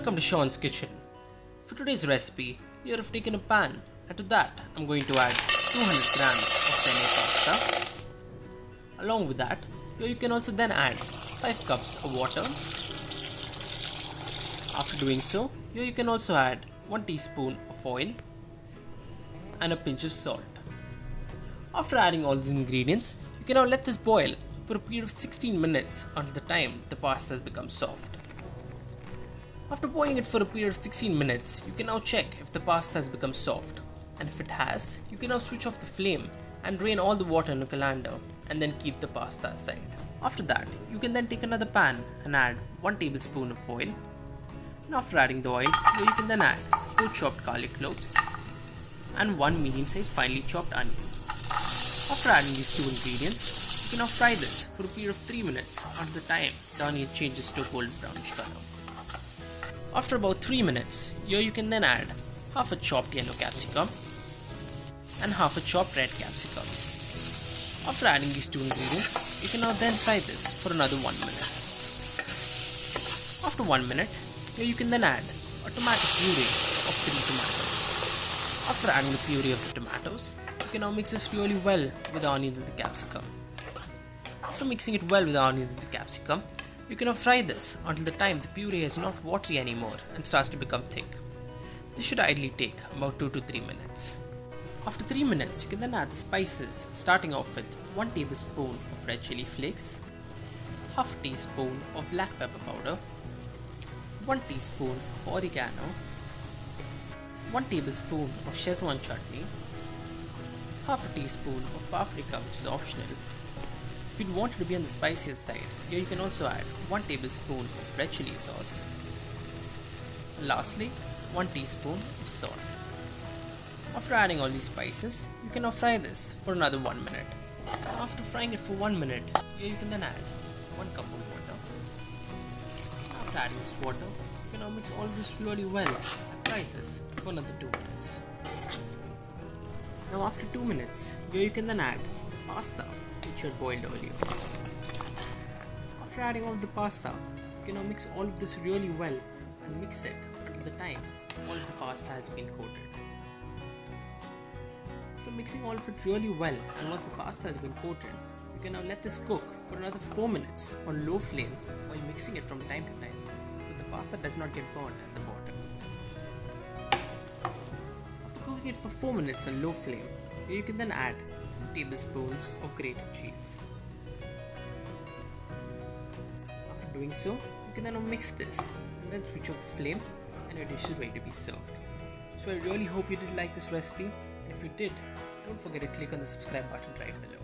Welcome to Sean's Kitchen. For today's recipe, here I've taken a pan and to that I'm going to add 200 grams of penne pasta. Along with that, here you can also then add 5 cups of water. After doing so, here you can also add 1 teaspoon of oil and a pinch of salt. After adding all these ingredients, you can now let this boil for a period of 16 minutes until the time the pasta has become soft. After boiling it for a period of 16 minutes, you can now check if the pasta has become soft, and if it has, you can now switch off the flame and drain all the water in a colander and then keep the pasta aside. After that, you can then take another pan and add 1 tablespoon of oil, and after adding the oil, you can then add 4 chopped garlic cloves and 1 medium-sized finely chopped onion. After adding these two ingredients, you can now fry this for a period of 3 minutes until the time the onion changes to a golden brownish color. After about 3 minutes, here you can then add half a chopped yellow capsicum and half a chopped red capsicum. After adding these two ingredients, you can now then fry this for another 1 minute. After 1 minute, here you can then add a tomato puree of 3 tomatoes. After adding the puree of the tomatoes, you can now mix this really well with the onions and the capsicum. After mixing it well with the onions and the capsicum, you can now fry this until the time the puree is not watery anymore and starts to become thick. This should ideally take about 2 to 3 minutes. After 3 minutes, you can then add the spices, starting off with 1 tablespoon of red chilli flakes, half a teaspoon of black pepper powder, 1 teaspoon of oregano, 1 tablespoon of schezwan chutney, half a teaspoon of paprika, which is optional. If you want it to be on the spicier side, here you can also add 1 tablespoon of red chili sauce. And lastly, 1 teaspoon of salt. After adding all these spices, you can now fry this for another 1 minute. After frying it for 1 minute, here you can then add 1 cup of water. After adding this water, you can now mix all of this really well and fry this for another 2 minutes. Now after 2 minutes, here you can then add the pasta which you had boiled earlier. After adding all of the pasta, you can now mix all of this really well and mix it until the time all of the pasta has been coated. After mixing all of it really well and once the pasta has been coated, you can now let this cook for another 4 minutes on low flame while mixing it from time to time so the pasta does not get burnt at the bottom. After cooking it for 4 minutes on low flame, you can then add 2 tablespoons of grated cheese. After doing so, you can then mix this and then switch off the flame and your dish is ready to be served. So I really hope you did like this recipe, and if you did, don't forget to click on the subscribe button right below.